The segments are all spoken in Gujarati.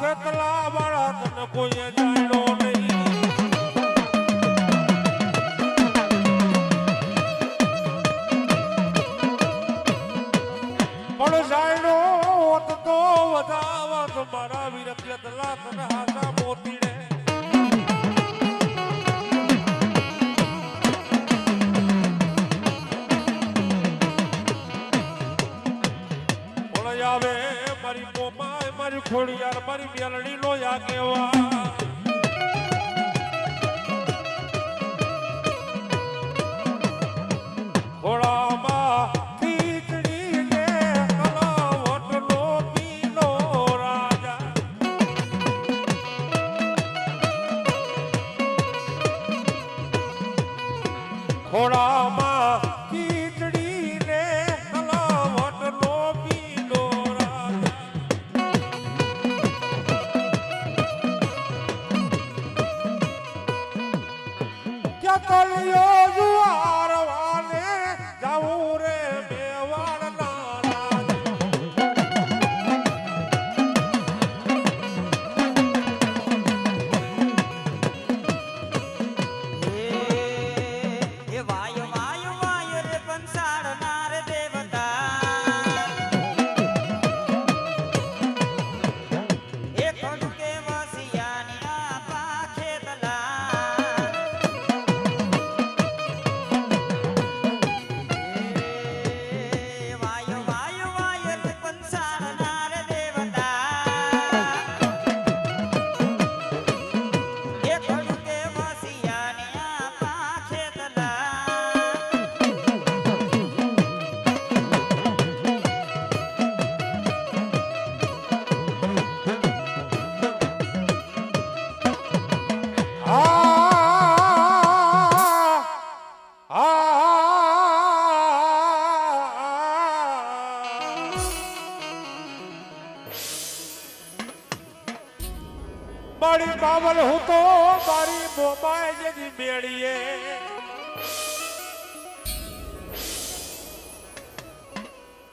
ખેતલા વાળા તને કોઈએ જાણ્યો નહીં. પણ જાણ્યો હોત તો વધાવત મારા વીર ખેતલા તને હાથા મોતીડે. આવે મારી મોમાય મારી ખોડિયાર મારી મેલડી નો આગેવા ખોડામાં ખીચડી ને કલાવટનો પીલો રાજા. ખોડામાં ખીચડી ને કલાવટનો પીલો કલિયો જુવાર વાલે જાવું રે મેવાડ નારા. એ વાય વાય વાય રે પંસાડનાર દેવતા એ ખડકે વસિયાની આપા ખેતલા. મારી બાવલ હું તો મારી મોમાય જેની મેળીએ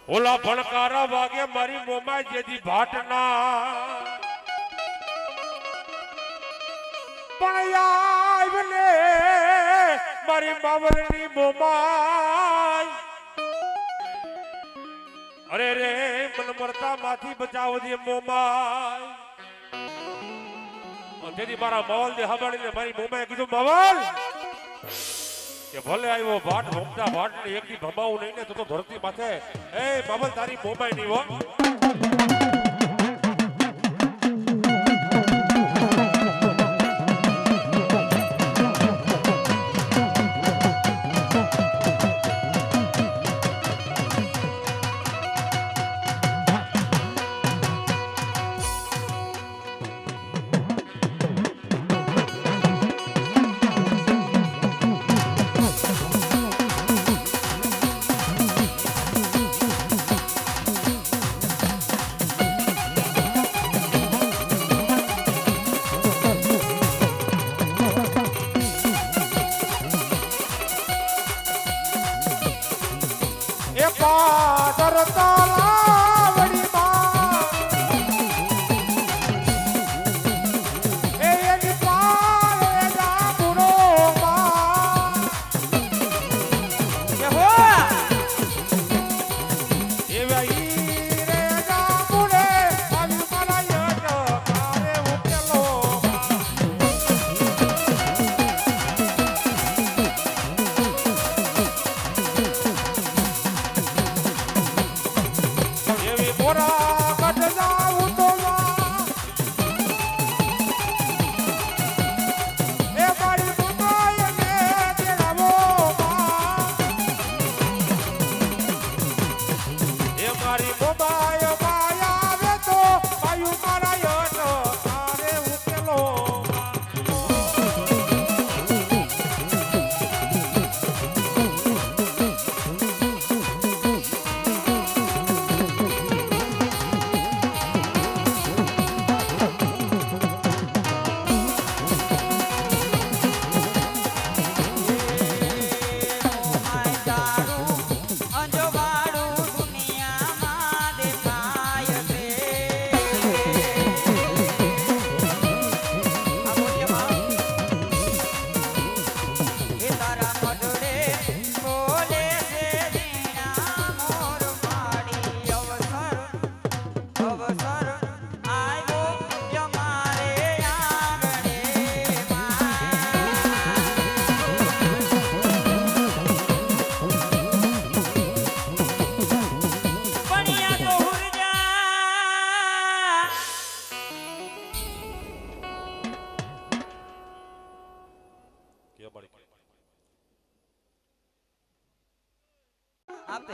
ઓલા ભણકારા વાગે મારી મોમાય જેની ભાટના પણ આવને મારી બાવલની મોમાય. અરે રે મન મરતા માંથી બચાવો દે મોમાય. તેથી મારા માવલ ને હબાડીને મારી મોમાએ કીધું માવલ કે ભલે આવ્યો ભાટ ભમતા ભાટ ને એકથી ભમાવું નહીં ને તો ધરતી માથે એ માવલ તારી મોમાઈ નહીં હો.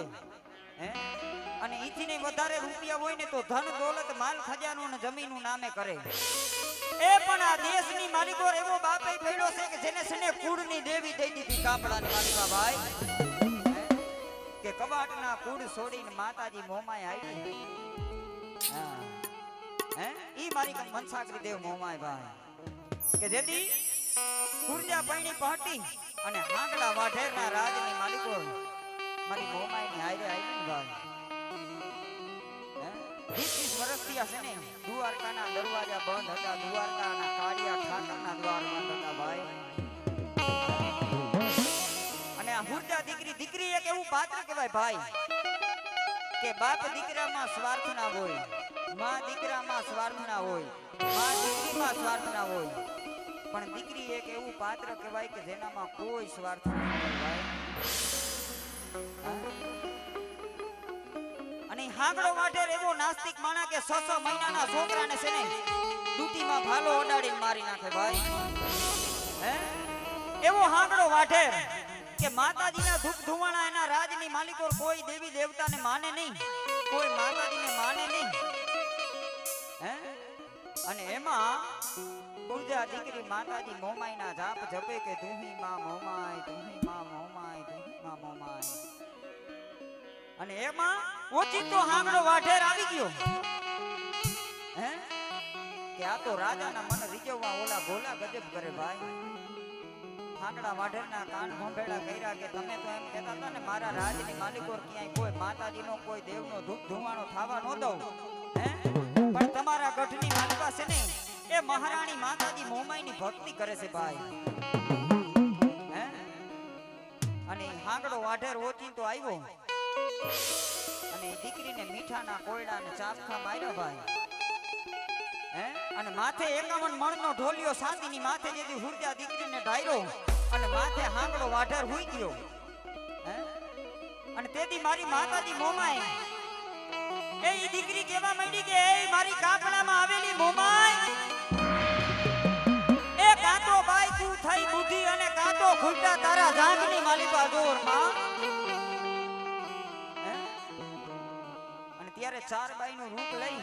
મળે હે અને ઈથી ને વધારે રૂપિયા હોય ને તો ધન દોલત માલ ખજાનો ને જમીનનું નામે કરે એ પણ આ દેશની માલિકો એવો બાપે પડ્યો છે કે જેને સને કુળની દેવી દઈ દીધી કાપડાની માલિકા ભાઈ કે કબાટના કુળ છોડીને માતાજી મોમાય આવી હા હે ઈ મારી મનસાગરી દેવ મોમાય ભાઈ કે જેથી કુરજા પૈણી પહટી અને હાંગડા વાઢેરના રાજની માલિકો મારી મોમાયની હારે આવી ભાઈ 20 વર્ષથી આ છે ને દ્વારકાના દરવાજા બંધ હતા દ્વારકાના કાળિયા ઠાકરના દ્વાર બંધ હતા ભાઈ અને આ હુરજા દીકરી એક એવું પાત્ર કહેવાય ભાઈ કે બાપ દીકરામાં સ્વાર્થ ના હોય માં દીકરામાં સ્વાર્થ ના હોય માં દીકરીમાં સ્વાર્થ ના હોય પણ દીકરી એક એવું પાત્ર કહેવાય કે જેનામાં કોઈ સ્વાર્થ ન હોય ભાઈ અને હાંગડો વાઢેર એવો નાસ્તિક માણા કે 6 મહિનાના છોકરાને છે ને ડૂટીમાં ભાલો ઓડાડીને મારી નાખે ભાઈ હે એવો હાંગડો વાઢેર કે માતાજીના ધૂપ ધુવાણા એના રાજની માલિકો કોઈ દેવી દેવતાને માને નહીં કોઈ માતાજીને માને નહીં હે અને એમાં ગુર્જા દીકરી માતાજી મોમાઈના જાપ જપે કે તુહી માં મોમાય તુહી માં મોમાય તુહી માં મોમાય અને એમાં ઓચિતો હાંગડો વાઢેર આવી ગયો હે કે આ તો રાજાના મન રીઝવવા ઓલા ગોલા ગજબ કરે ભાઈ હાંગડા વાઢેરના કાન ભંભેડા કર્યા કે તમે તો એમ કહેતા હતા ને મારા રાજની માલિકો ક્યાંય કોઈ માતાજીનો કોઈ દેવનો ધૂપ ધુવાણો થવા ન દઉં હે પણ તમારા ગઢની માલિકા છે ને એ મહારાણી માતાજી મોમાઈની ભક્તિ કરે છે ભાઈ હે અને હાંગડો વાઢેર ઓચિતો આવ્યો અને દીકરીને મીઠાના કોયડાને ચાપખા માર્યા ભાઈ હે અને માથે 51 મણનો ઢોલિયો સાંદીની માથે જેથી હુરજા દીકરીને ડાયરો અને માથે હાંગડો વાઢેર હુઈ ગયો હે અને તેથી મારી માતાજી મોમાય એ ઈ દીકરી કેવા માંડી કે એ મારી કાપડામાં આવેલી મોમાય એ કાતો બાઈ તું થઈ બુઢી અને કાતો ખુલતા તારા જાગની માલિકા દોરમાં ત્યારે 4 બાઈનું રૂપ લઈ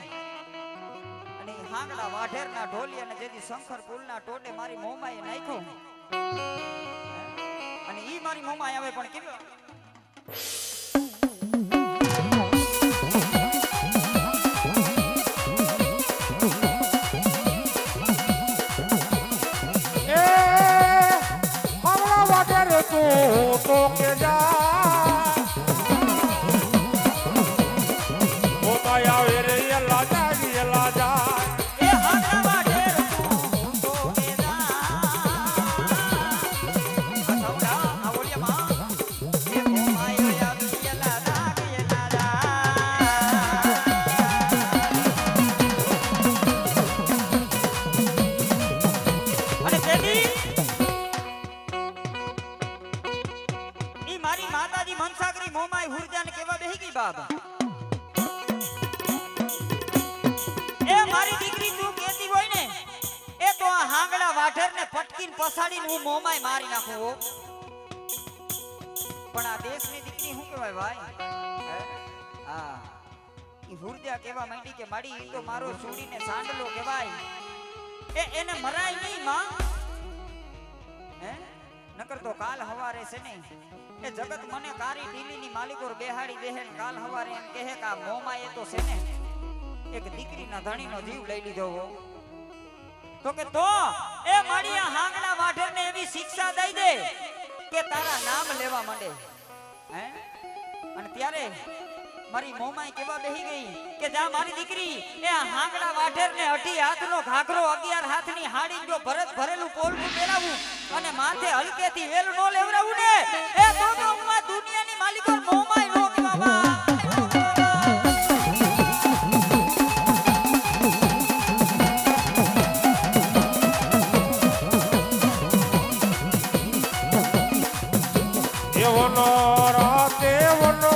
અને હાંગડા વાઢેરના ઢોલી અને જેથી શંકર પુલના ટોટે મારી મોમાએ નાખ્યો અને ઈ મારી મોમાએ આવે પણ કેવી તો કે જા મોમાય આવે રે એલા જા એ હાંગડા વાઢેર તો કે જા આ ઓલિયામાં એ મોમાય આવી એલા જા અને તેની મારી માતાજી મનસાગરી મોમાઈ હુરજાને કેવા બેહી ગઈ બાપ એ મારી દીકરી તું કેતી હોય ને એ તો આ હાંગડા વાઢેરને પટકીને પસાડીને હું મોમાઈ મારી નાખું પણ આ દેશની દીકરી શું કહેવાય ભાઈ હા ઈ હુરજા કેવા માંડી કે માડી ઈ તો મારો છોડીને સાંડલો કહેવાય એને મરાય નહીં માં હે નકર તો કાલ હવારે છે ને એ જગત મને કારી ઢીલીની માલિકોર બેહાડી દેહેન કાલ હવારે એમ કહે કે આ મોમાએ તો છે ને એક દીકરીના ધણીનો જીવ લઈ લીધો હો તો કે તો એ મારી આ હાંગડા વાઢેરને એવી શિક્ષા દઈ દે કે તારા નામ લેવા માંડે હે અને ત્યારે મારી મોમાઈ કેવા બેહી ગઈ કે જા મારી દીકરી એ હાંગડા વાઢેરને 18 હાથનો ઘાઘરો 11 હાથની હાડી જો ભરત ભરેલું પોલવું પહેરાવું અને માથે હલકેથી વેલ નો લેવરાવું ને એ તો ઉમ્મા દુનિયાની માલિકો મોમાઈ નો કે બાબા એવનો રાતે વનો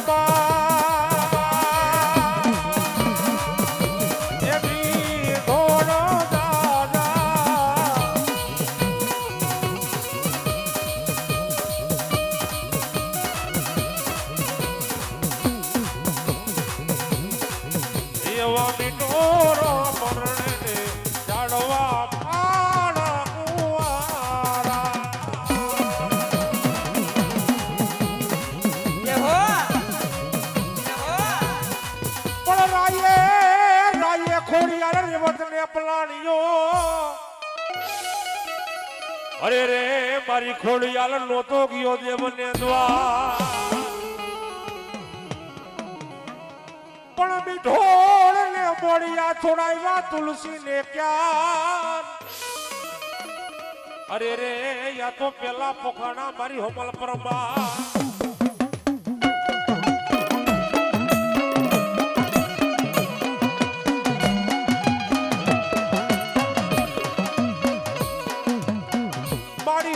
પર્વત ને પલાણીઓ અરે રે મારી ખોડિયાલ નોતો ગયો દેવને દ્વાર પણ બીઢોળ ને મોડિયા છોડાવ્યા તુલસી ને ક્યાં અરે રે યા તો પેલા પોખાણા મારી હોમલ પરમા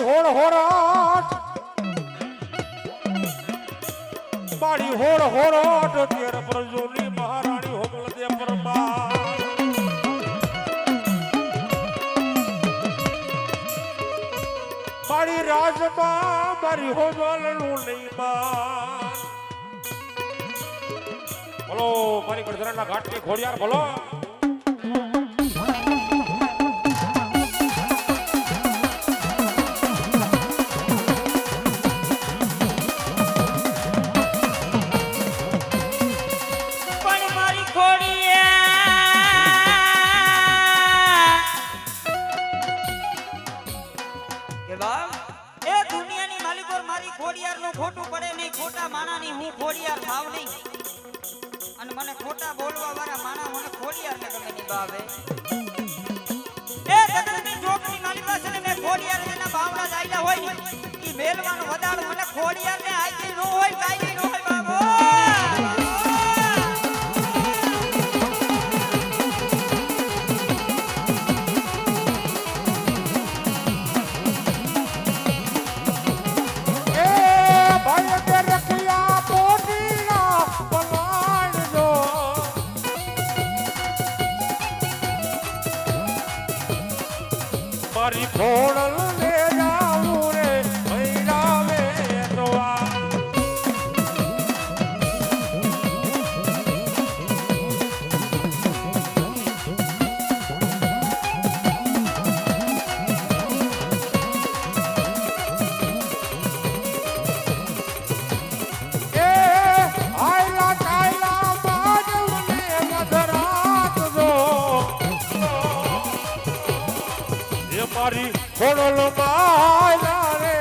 હોડ હોરાટ મારી હોડ હોરાટ તેર પ્રજોની મહારાણી હોમલ દે પરમા મારી રાજમાં મારી હોમલનું નહીં માન બોલો મારી ગઢરાના ઘાટની ખોડિયાર બોલો ખોટું પડે નહીં ખોટા માણાની હું ખોડિયાર થાવ નહીં અને મને ખોટા બોલવા વાળા માણા મને ખોડિયાર ને ગમે ની બાવે એ જગતની જોગની મારી પાસે ને મે ખોડિયાર ના બાવડા જાયલા હોય ને ઈ મેલવાનો વધારો મને ખોડિયાર ને આઈ નો હોય કાઈ નો હોય બાબો મારી ખોડલ લે જાવું રે ભૈરાવે દવા એ આયલા કાયલા બાજુને મધરાત દો મારી ખોડલ માયા રે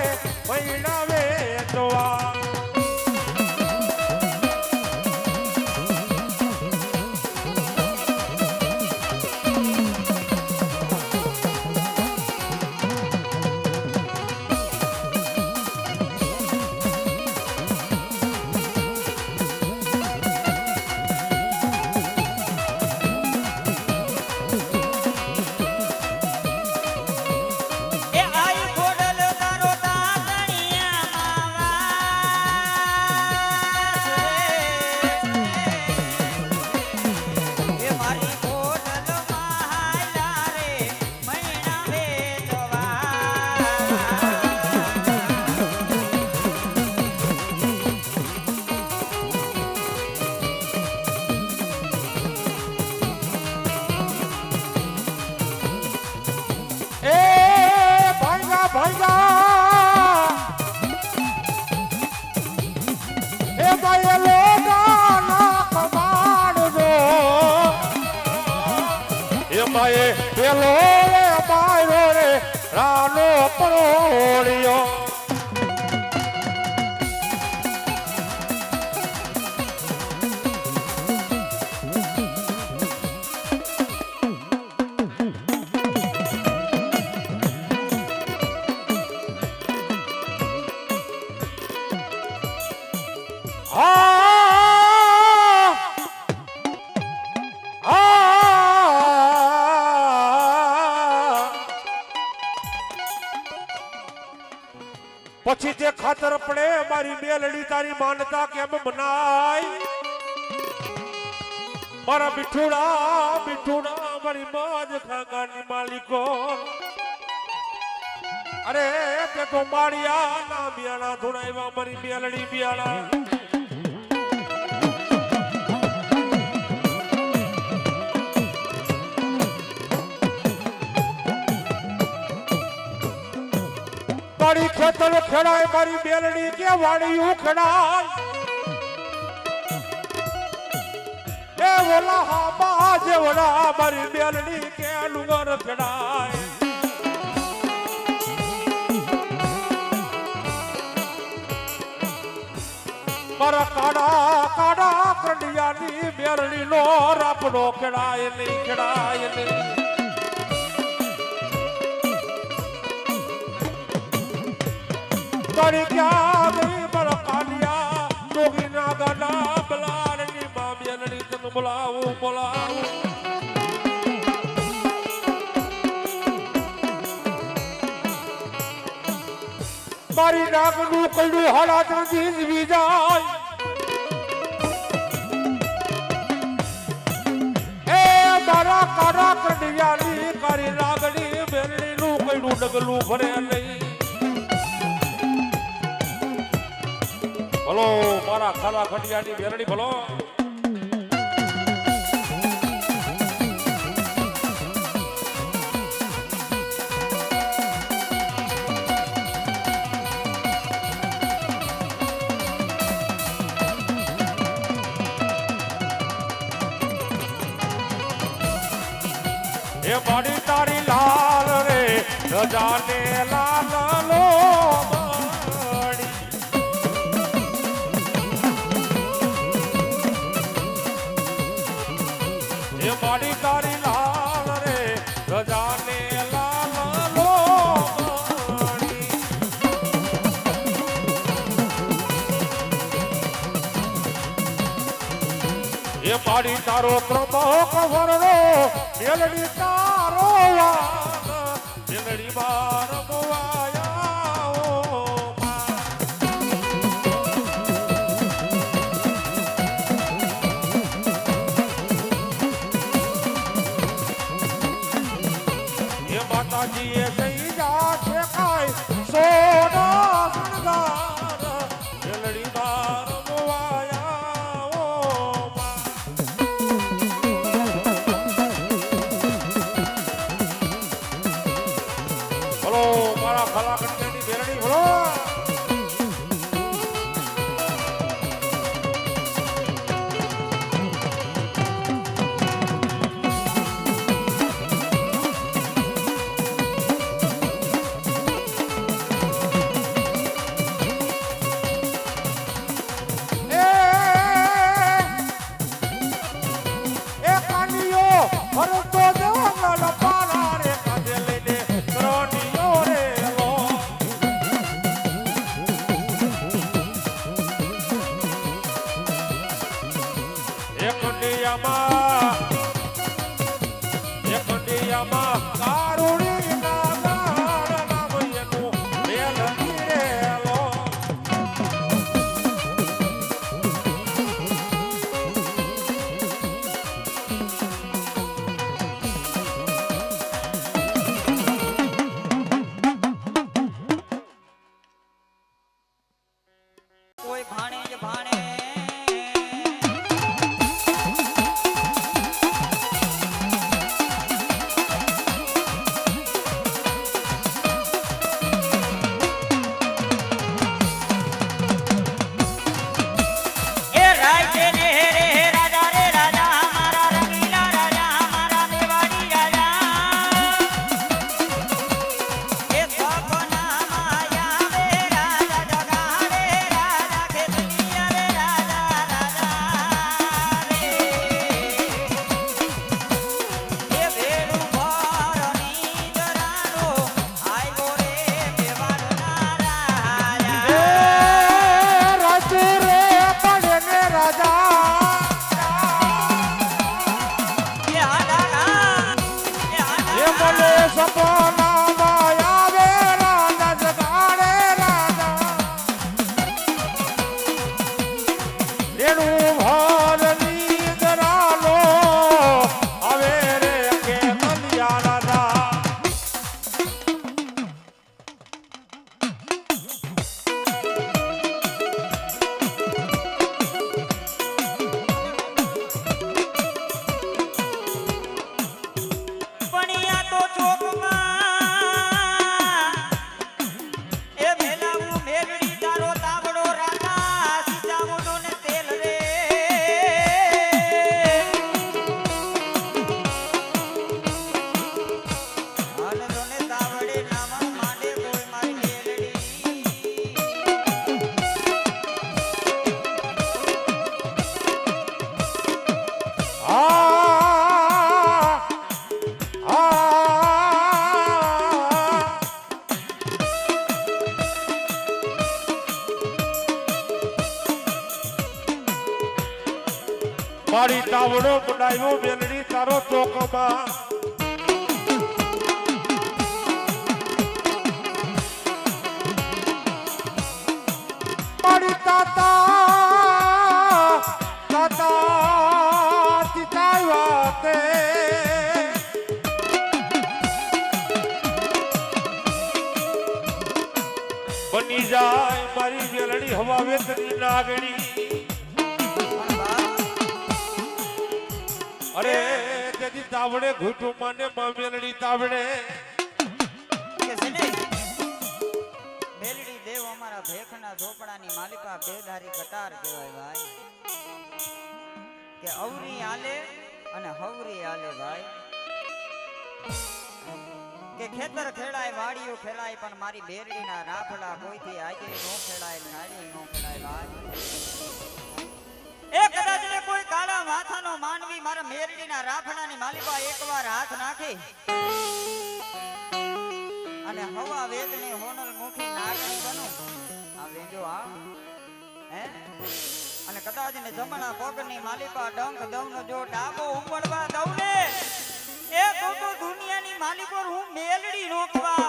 મહિનાવે દવા પેલો માયો રે રાનો પરોળિયો પછી તે ખાતર પડે મારી મેલડી તારી માનતા કેમ મનાય મારા મીઠુડા મીઠુડા મારી મોજ ખાંગાની માલિકો અરે તે તો માળિયા ના બિયાણા ધોણાવ્યા મારી મેલડી બિયાણા મારી ખેતર ખેડાય મારી બેલડી કે વાડી ઉખડાય એ ઓલા હાબા જેવડા મારી બેલડી કે ડુંગર ચડાય મારા કાડા કાડા કંડિયાની બેરડી નો રાપડો ખેડાય નહીં ખેડાય નહીં તારી ક્યાં ગઈ મારા કાલિયા જોગી ના ગાડા બલારની મા બેરડી તને બોલાવું બોલાવું મારી નાગનું કઈડું હાલાત જીવી જાય એ મારા કારા કંડિયાની કારી નાગની બેરડીનું કઈડું ડગલું ભરે નહીં ભલો મારા કારા કંડિયાની બેરડી ભલો એ બાડી તારી લાલ રે રજાને લાલ લો બાડી એ બાડી તારી લાલ રે રજાને લાલ લો બાડી એ બાડી તારો પ્રમોક વરનો મેલડી તારો વાગ મેલડી બાર મોવાયા ઓ એ માતાજીએ કઈ જા છે કાય સોના સંગાર મેલડી બાર મોવાયા ઓ મારા ખલા કંઠની બેરડી ભરો એ કાનિયો ભરતો જંગલ પારા રે કાજે લઈને કરોડિયો રે લો એ કંડિયામાં કારુણી ના ગાડ નામ એનું મેલડી રે લો કોઈ ભાણે જ ભાણે એ રાય ને રે રાજા રે રાજા મારા રંગીલા રાજા મારા મેવાડી રાજા એ સપના માયા રે રાજા જગા રે રાજા ખેતનિયા રે રાજા રાજા રે એ વેણુ ભરની દરાનો આયો રે મેવાડના રાજા રાજુ રે પડે ને રાજા એ હાડા એ મને સપનામાં આવે રાજા જગાડે રાજા રેણુ ભારની દરાલો આવે રે કે કલિયા રાજા પણિયા તો ચોકમાં એ મેલાવું મેલડી તારો તાવડો રાતા સીતાવડો ને તેલ રે મારી તાવડો બનાવ્યો મેલડી તારો ચોકમાં મારી તાતા વાતે બની જાય મારી મેલડી હવા વેતની નાગણી પણ બાપ અરે તેથી તાવડે ઘૂંટું માને મેલડી તાવડે કે છે ને મેલડી દેવ અમારા ભેખના ઝોપડાની માલિકા બેધારી કટાર કહેવાય ભાઈ કે અવરી આલે અને હવરી આલે ભાઈ કે ખેતર ખેડાય વાડીઓ ખેડાય પણ મારી બેરડીના રાફડા કોઈથી આજે નો ખેડાય નાડી નો ખેડાય ભાઈ એ કદાચ ને કોઈ કાળા માથાનો માનવી મારા મેરડીના રાફડાની માલિકા એકવાર હાથ નાખી અને હવા વેદની હોનલ મુખી નાગણી બનું આ વેજો આ હે અને કદાચ ને જમણા પગની માલિકા ડંખ દવનો જો ડાબો ઉમળવા દઉં ને એ તો દુનિયાની માલિકો હું મેલડી રોકવા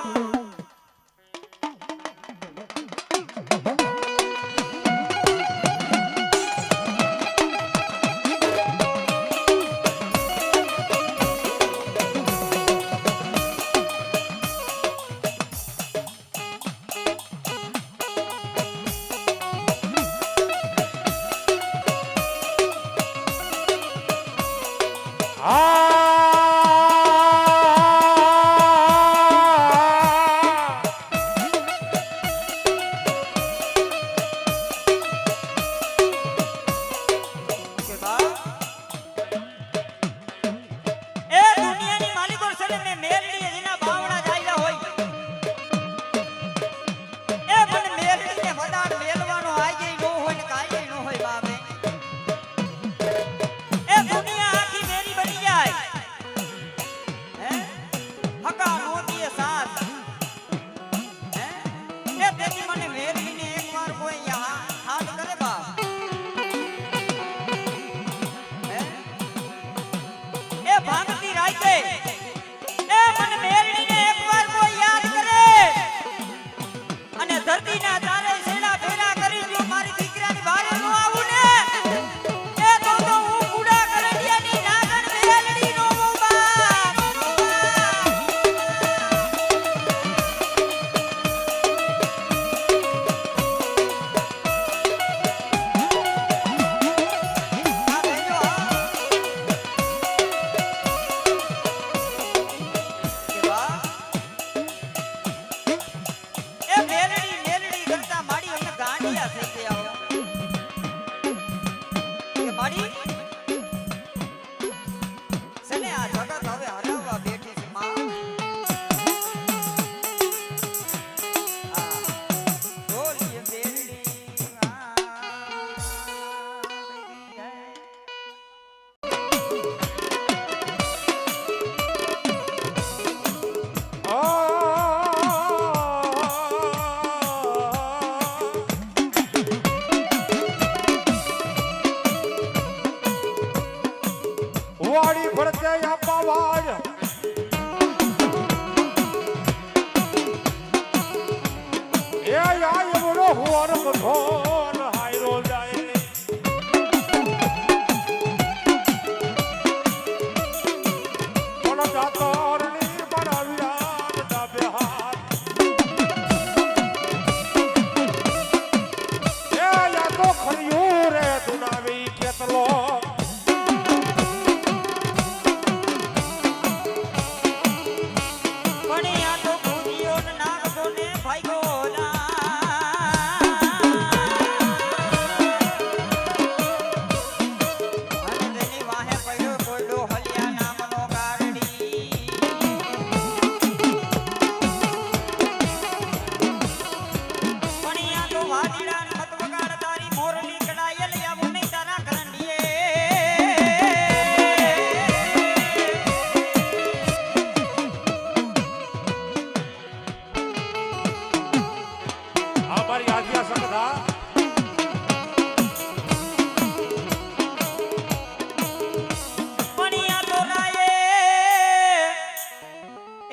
ભાગતી રાતે એ મને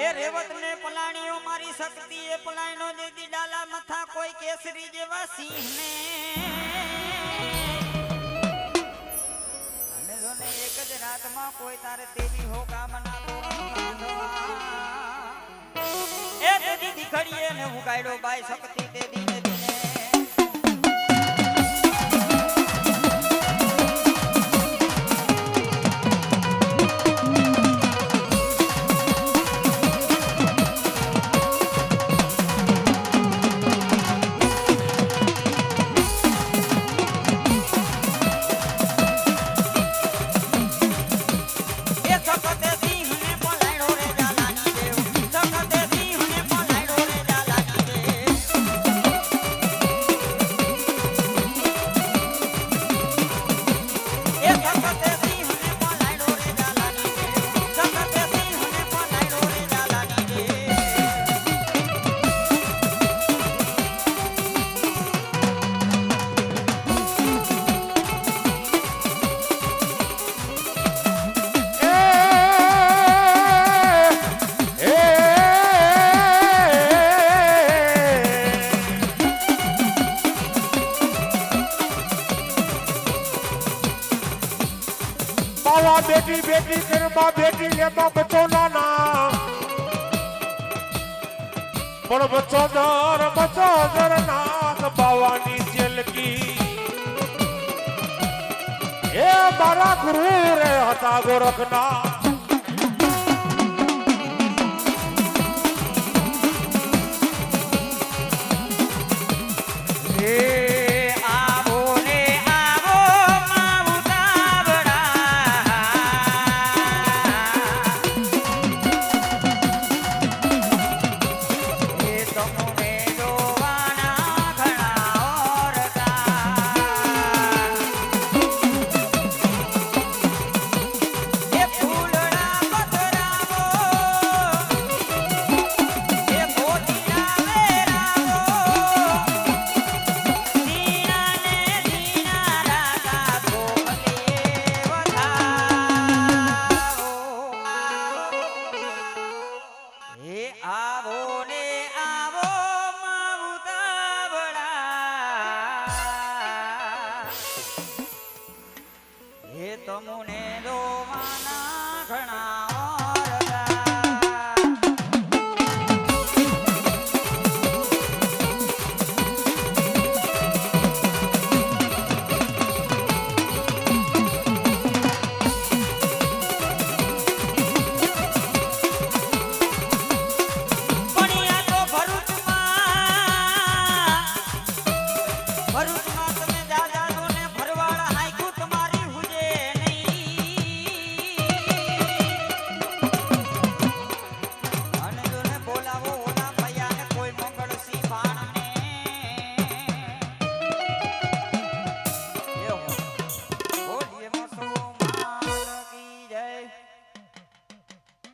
એ રેવત ને પલાણીઓ મારી શક્તિ એ પલાયનો દેદી ડાલા મથા કોઈ કેસરી જેવા સિંહ ને અને જોને એક જ રાતમાં કોઈ તારે તેવી હો કામના એ દેદી દીકરીએ ને ઉગાડ્યો બાઈ શક્તિ દેદી ને દીને बेटी बेटी करबा बेटी लेबा बच्चो नाना पण बच्चो दर नाथ बावानी जेल की ए मारा गुरु रे हता गोरखनाथ